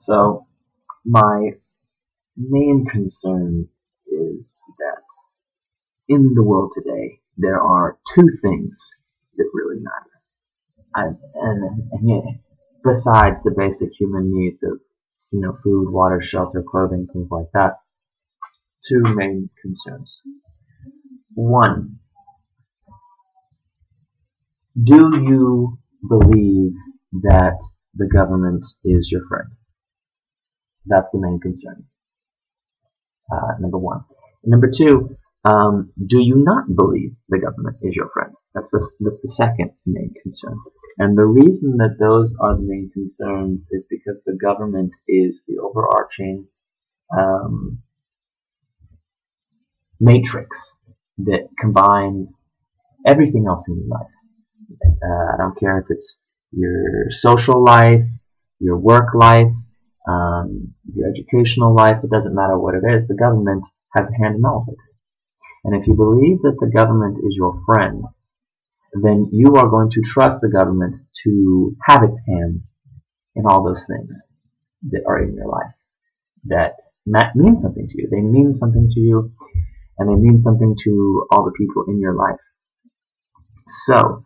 So my main concern is that in the world today there are two things that really matter, and besides the basic human needs of food, water, shelter, clothing, things like that. Two main concerns. One, do you believe that the government is your friend? That's the main concern. Number one. Number two, do you not believe the government is your friend? That's the second main concern. And the reason that those are the main concerns is because the government is the overarching matrix that combines everything else in your life. I don't care if it's your social life, your work life, your educational life, it doesn't matter what it is, the government has a hand in all of it. And if you believe that the government is your friend, then you are going to trust the government to have its hands in all those things that are in your life that mean something to you. They mean something to you, and they mean something to all the people in your life. So,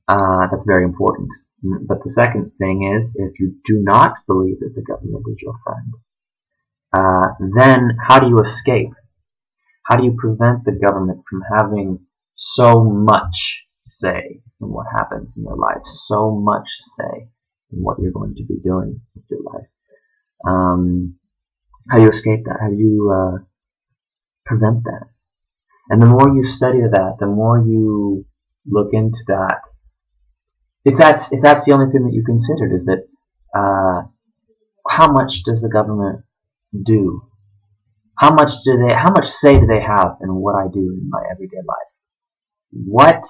that's very important. But the second thing is, if you do not believe that the government is your friend, then how do you escape? How do you prevent the government from having so much say in what happens in your life, so much say in what you're going to be doing with your life? How do you escape that? How do you prevent that? And the more you study that, the more you look into that. If that's the only thing that you considered, is that how much does the government do? How much say do they have in what I do in my everyday life? What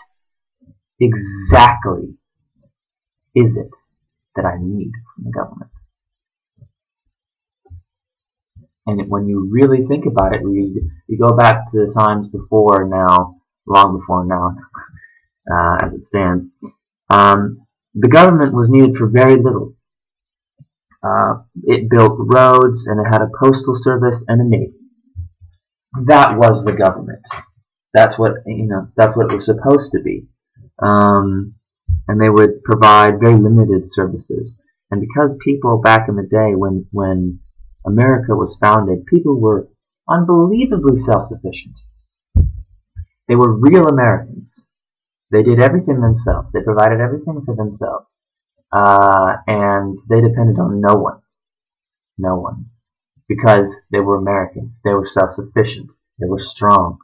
exactly is it that I need from the government? And when you really think about it, you go back to the times before now, long before now, as it stands, the government was needed for very little. It built roads, and it had a postal service and a navy. That was the government. That's what That's what it was supposed to be. And they would provide very limited services. And because people back in the day, when America was founded, people were unbelievably self-sufficient. They were real Americans. They did everything themselves. They provided everything for themselves. And they depended on no one. No one. Because they were Americans. They were self-sufficient. They were strong.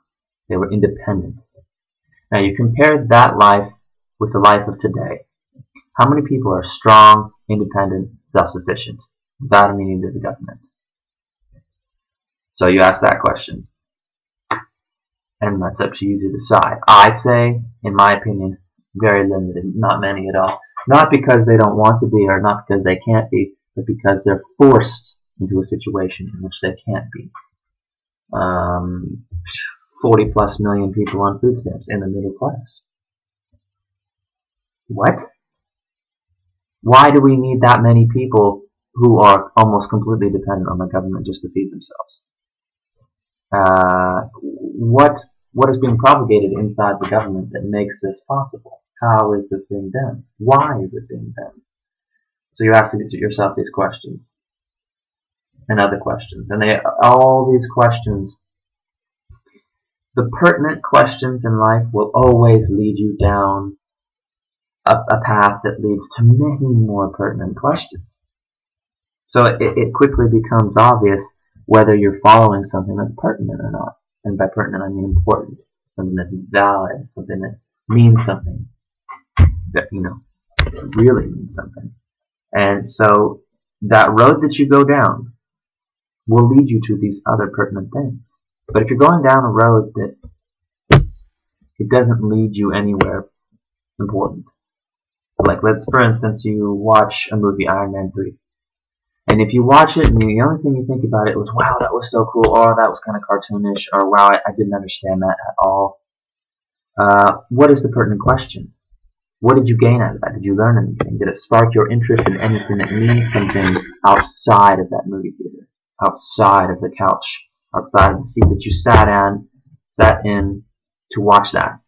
They were independent. Now you compare that life with the life of today. How many people are strong, independent, self-sufficient, without any need of the government? So you ask that question. And that's up to you to decide. I'd say, in my opinion, very limited, not many at all. Not because they don't want to be, or not because they can't be, but because they're forced into a situation in which they can't be. 40 plus million people on food stamps in the middle class. What? Why do we need that many people who are almost completely dependent on the government just to feed themselves? What is being propagated inside the government that makes this possible? How is this being done? Why is it being done? So you ask yourself these questions and other questions, and all these questions, the pertinent questions in life, will always lead you down a path that leads to many more pertinent questions. So it quickly becomes obvious whether you're following something that's pertinent or not. And by pertinent, I mean important. Something that's valid, something that means something. That, really means something. And so that road that you go down will lead you to these other pertinent things. But if you're going down a road that it doesn't lead you anywhere important, like for instance, you watch a movie, Iron Man 3. And if you watch it and the only thing you think about it was, wow, that was so cool, or that was kind of cartoonish, or wow, I didn't understand that at all. What is the pertinent question? What did you gain out of that? Did you learn anything? Did it spark your interest in anything that means something outside of that movie theater, outside of the couch, outside of the seat that you sat in to watch that?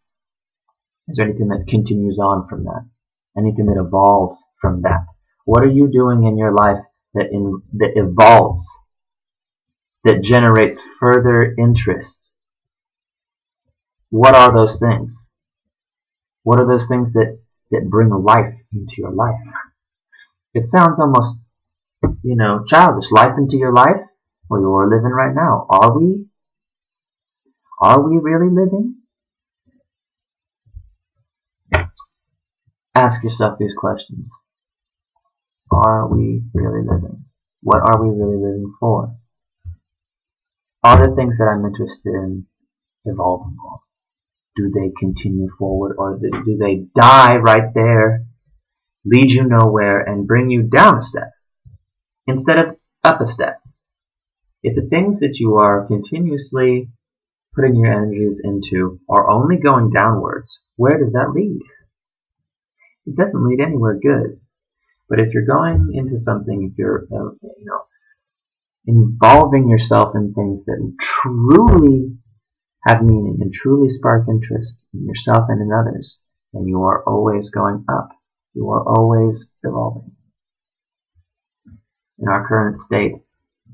Is there anything that continues on from that? Anything that evolves from that? What are you doing in your life that evolves, that generates further interest? What are those things? What are those things that bring life into your life? It sounds almost, childish. Life into your life? Well, you're living right now. Are we? Are we really living? Ask yourself these questions. Are we really living? What are we really living for? Are the things that I'm interested in evolving? Do they continue forward, or do they die right there, lead you nowhere, and bring you down a step instead of up a step? If the things that you are continuously putting your energies into are only going downwards, where does that lead? It doesn't lead anywhere good. But if you're going into something, if you're involving yourself in things that truly have meaning and truly spark interest in yourself and in others, then you are always going up. You are always evolving. In our current state,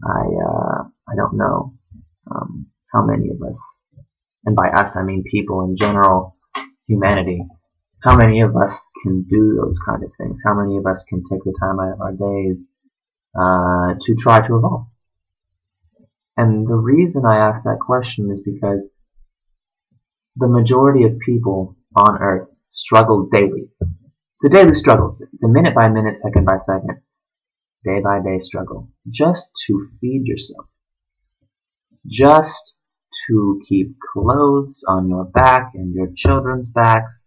I don't know how many of us, and by us I mean people in general, humanity, how many of us can do those kind of things? How many of us can take the time out of our days to try to evolve? And the reason I ask that question is because the majority of people on Earth struggle daily. It's a daily struggle. It's a minute by minute, second by second, day by day struggle. Just to feed yourself. Just to keep clothes on your back and your children's backs,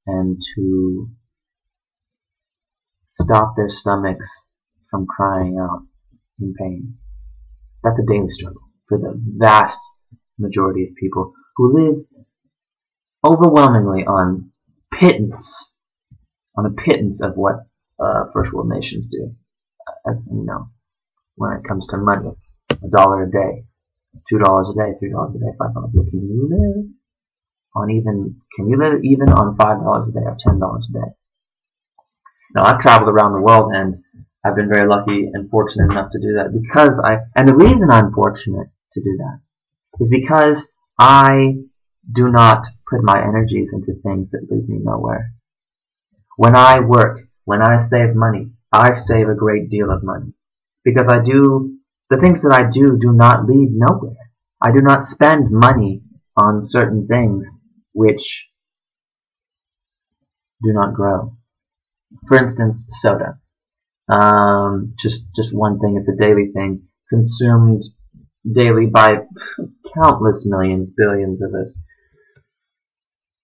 and to stop their stomachs from crying out in pain. That's a daily struggle for the vast majority of people who live overwhelmingly on a pittance of what first world nations do. As you know, when it comes to money, $1 a day, $2 a day, $3 a day, $5 a day. Can you live even on $5 a day or $10 a day? Now, I've traveled around the world, and I've been very lucky and fortunate enough to do that and the reason I'm fortunate to do that is because I do not put my energies into things that lead me nowhere. When I work, when I save money, I save a great deal of money because the things that I do not lead nowhere. I do not spend money on certain things which do not grow. For instance, soda. Just one thing, it's a daily thing, consumed daily by countless millions, billions of us.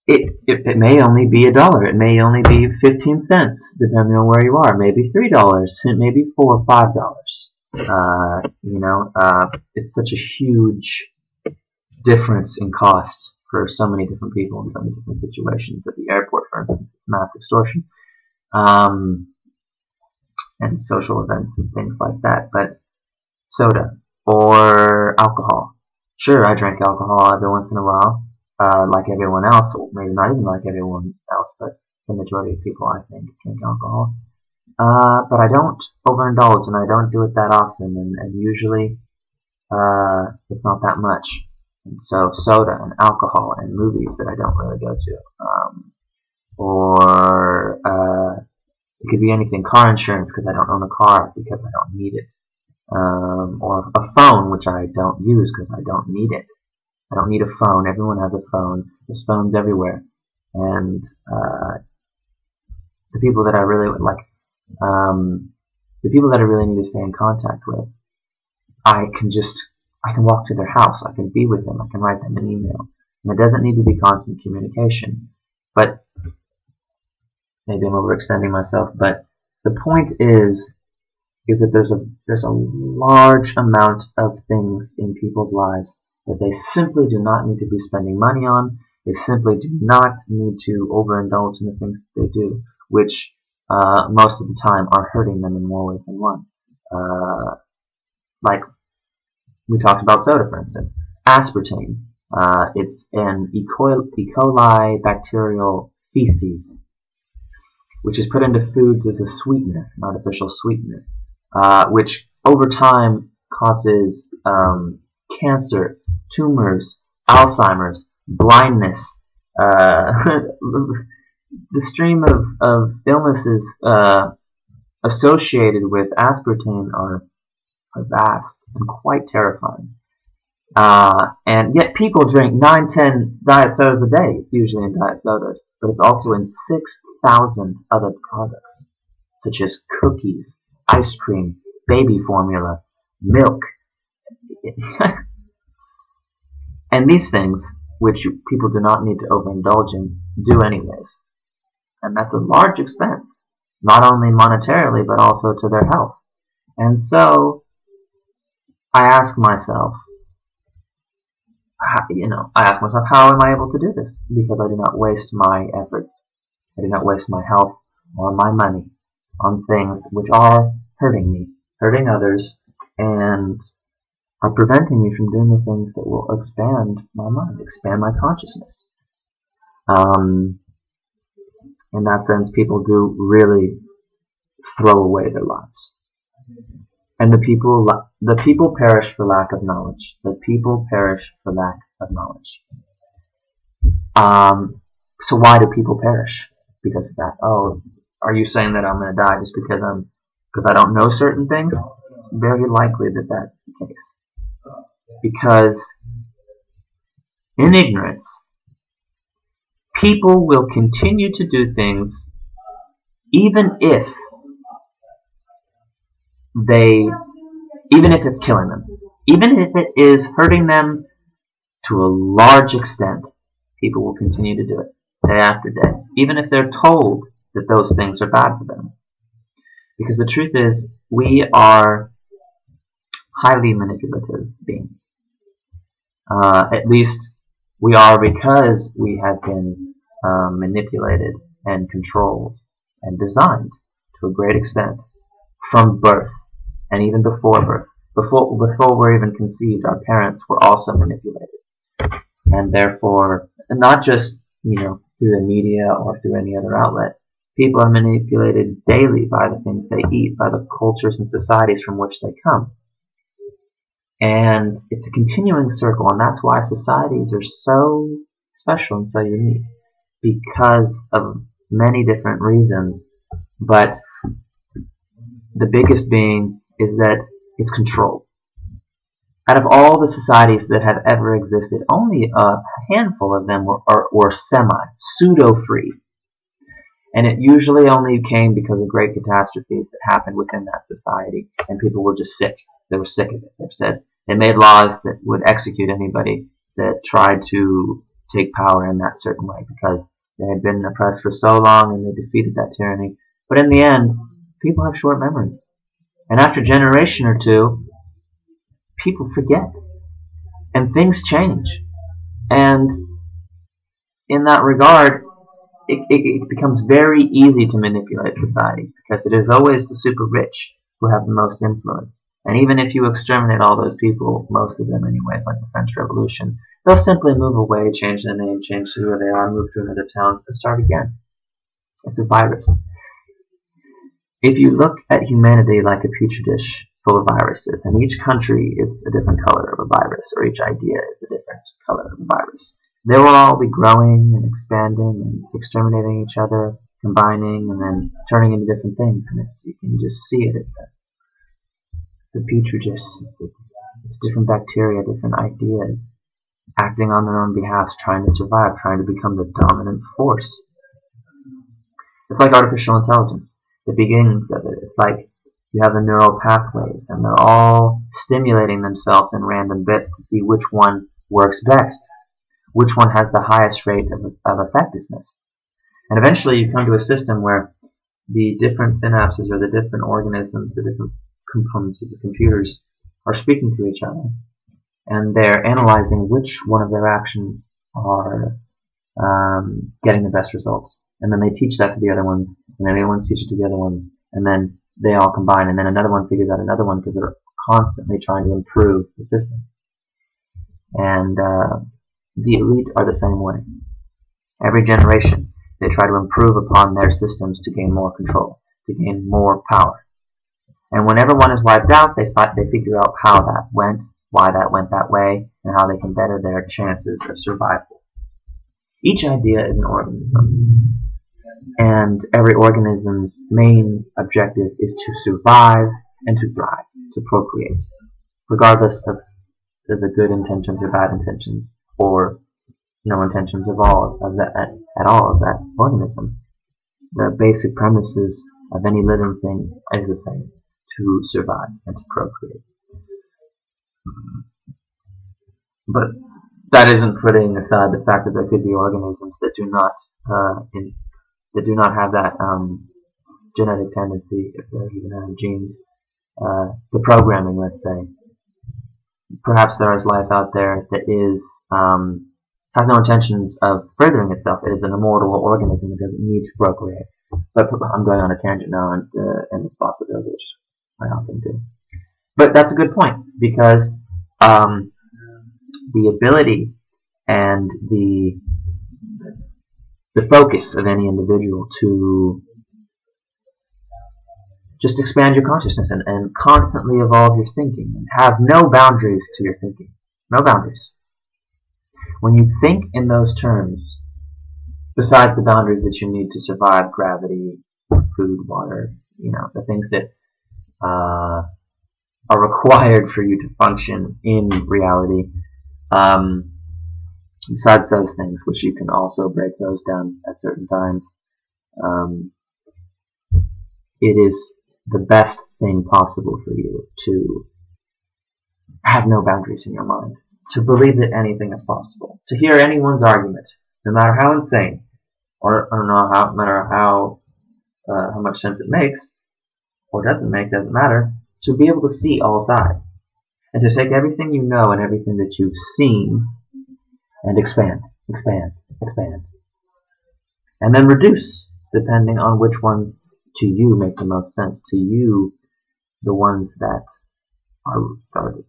It may only be $1, it may only be 15 cents, depending on where you are, maybe $3, it may be $4 or $5. It's such a huge difference in cost for so many different people in so many different situations. At the airport, for instance, it's mass extortion. And social events and things like that. But soda or alcohol. Sure, I drink alcohol every once in a while, like everyone else, or maybe not even like everyone else, but the majority of people, I think, drink alcohol. But I don't overindulge, and I don't do it that often, and usually it's not that much. And so soda and alcohol and movies that I don't really go to, it could be anything. Car insurance, because I don't own a car because I don't need it. Or a phone, which I don't use because I don't need it. I don't need a phone. Everyone has a phone. There's phones everywhere. And the people that I really need to stay in contact with, I can walk to their house. I can be with them. I can write them an email. And it doesn't need to be constant communication. But maybe I'm overextending myself, but the point is that there's a large amount of things in people's lives that they simply do not need to be spending money on, They simply do not need to overindulge in the things that they do, which most of the time are hurting them in more ways than one. Like we talked about soda, for instance. Aspartame. It's an E. coli bacterial feces, which is put into foods as a sweetener, an artificial sweetener, which over time causes cancer, tumors, Alzheimer's, blindness. The stream of illnesses associated with aspartame are vast and quite terrifying. And yet people drink 9-10 diet sodas a day. It's usually in diet sodas, but it's also in 6,000 other products, such as cookies, ice cream, baby formula, milk. And these things, which people do not need to overindulge in, do anyways. And that's a large expense, not only monetarily, but also to their health. And so, I ask myself, how am I able to do this? Because I do not waste my efforts. I do not waste my health or my money on things which are hurting me, hurting others, and are preventing me from doing the things that will expand my mind, expand my consciousness. In that sense, people do really throw away their lives. And the people perish for lack of knowledge. The people perish for lack of knowledge. So why do people perish? Because of that. Oh, are you saying that I'm going to die just because I don't know certain things? It's very likely that that's the case. Because in ignorance, people will continue to do things even if it's killing them, even if it is hurting them to a large extent, people will continue to do it day after day, even if they're told that those things are bad for them. Because the truth is, we are highly manipulative beings. At least we are, because we have been manipulated and controlled and designed to a great extent from birth, and even before birth. Before we're even conceived, our parents were also manipulated. And therefore, not just through the media or through any other outlet, people are manipulated daily by the things they eat, by the cultures and societies from which they come. And it's a continuing circle, and that's why societies are so special and so unique, because of many different reasons. But the biggest being is that it's control. Out of all the societies that have ever existed, only a handful of them were pseudo-free. And it usually only came because of great catastrophes that happened within that society, and people were just sick. They were sick of it. They made laws that would execute anybody that tried to take power in that certain way, because they had been oppressed for so long and they defeated that tyranny. But in the end, people have short memories. And after a generation or two, people forget. And things change. And in that regard, it becomes very easy to manipulate societies, because it is always the super rich who have the most influence. And even if you exterminate all those people, most of them anyways, like the French Revolution, they'll simply move away, change their name, change who they are, move to another town, and start again. It's a virus. If you look at humanity like a petri dish full of viruses, and each country is a different color of a virus, or each idea is a different color of a virus, they will all be growing and expanding and exterminating each other, combining, and then turning into different things. And you can just see it. It's a petri dish. It's different bacteria, different ideas, acting on their own behalf, trying to survive, trying to become the dominant force. It's like artificial intelligence, the beginnings of it. It's like you have the neural pathways, and they're all stimulating themselves in random bits to see which one works best, which one has the highest rate of effectiveness. And eventually you come to a system where the different synapses, or the different organisms, the different components of the computers are speaking to each other, and they're analyzing which one of their actions are getting the best results. And then they teach that to the other ones, and then the other ones teach it to the other ones, and then they all combine, and then another one figures out another one because they're constantly trying to improve the system. And the elite are the same way. Every generation, they try to improve upon their systems to gain more control, to gain more power. And whenever one is wiped out, they figure out how that went, why that went that way, and how they can better their chances of survival. Each idea is an organism, and every organism's main objective is to survive and to thrive, to procreate, regardless of the good intentions or bad intentions, or no intentions of all of that at all of that organism. The basic premises of any living thing is the same: to survive and to procreate. But that isn't putting aside the fact that there could be organisms that do not have that genetic tendency, if they even have genes, the programming, let's say. Perhaps there is life out there that is has no intentions of furthering itself. It is an immortal organism. It doesn't need to procreate. But I'm going on a tangent now, and this possibility, which I often do. But that's a good point, because the ability and the focus of any individual to just expand your consciousness and constantly evolve your thinking and have no boundaries to your thinking. No boundaries. When you think in those terms, besides the boundaries that you need to survive, gravity, food, water, the things that are required for you to function in reality, besides those things, which you can also break those down at certain times, it is the best thing possible for you to have no boundaries in your mind, to believe that anything is possible, to hear anyone's argument, no matter how insane, or no matter how much sense it makes, or doesn't make, doesn't matter, to be able to see all sides, and to take everything you know and everything that you've seen and expand, and then reduce, depending on which ones to you make the most sense, to you, the ones that are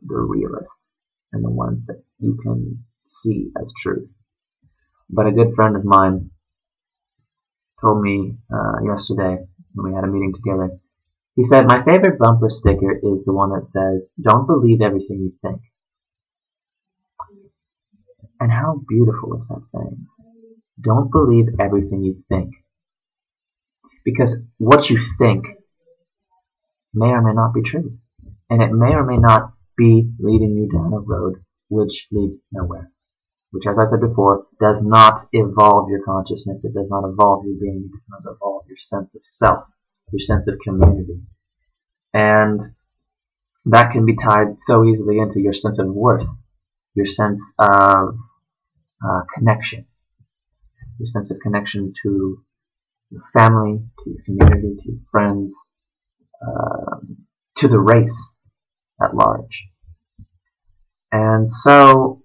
the realist, and the ones that you can see as truth. But a good friend of mine told me yesterday when we had a meeting together, he said, my favorite bumper sticker is the one that says, don't believe everything you think. And how beautiful is that saying? Don't believe everything you think. Because what you think may or may not be true. And it may or may not be leading you down a road which leads nowhere. Which, as I said before, does not evolve your consciousness. It does not evolve your being. It does not evolve your sense of self, your sense of community. And that can be tied so easily into your sense of worth, your sense of connection, your sense of connection to your family, to your community, to your friends, to the race at large. And so,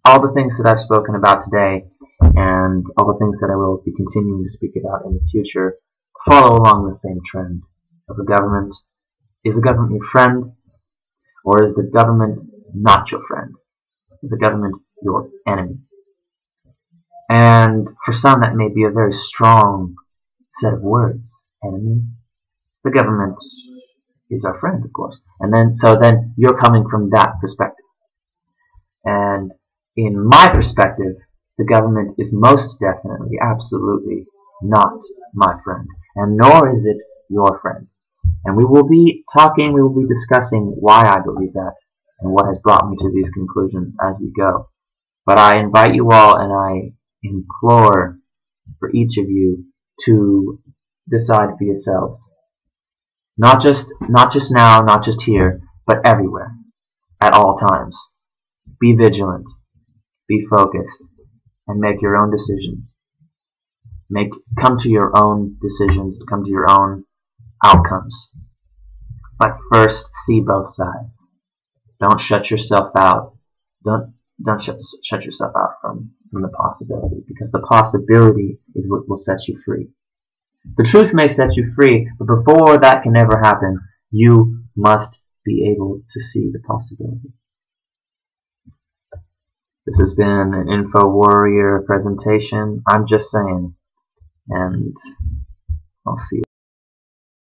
all the things that I've spoken about today, and all the things that I will be continuing to speak about in the future, follow along the same trend of the government. Is the government your friend, or is the government not your friend? Is the government your enemy? And for some, that may be a very strong set of words. Enemy. The government is our friend, of course. And then you're coming from that perspective. And in my perspective, the government is most definitely, absolutely not my friend. And nor is it your friend. And we will be talking, we will be discussing why I believe that and what has brought me to these conclusions as we go. But I invite you all, and I implore for each of you to decide for yourselves. Not just now, not just here, but everywhere, at all times. Be vigilant, be focused, and make your own decisions. Come to your own decisions, come to your own outcomes. But first, see both sides. Don't shut yourself out. Don't shut yourself out from from the possibility, because the possibility is what will set you free. The truth may set you free, but before that can ever happen, you must be able to see the possibility. This has been an InfoWarrior presentation. I'm just saying, and I'll see you.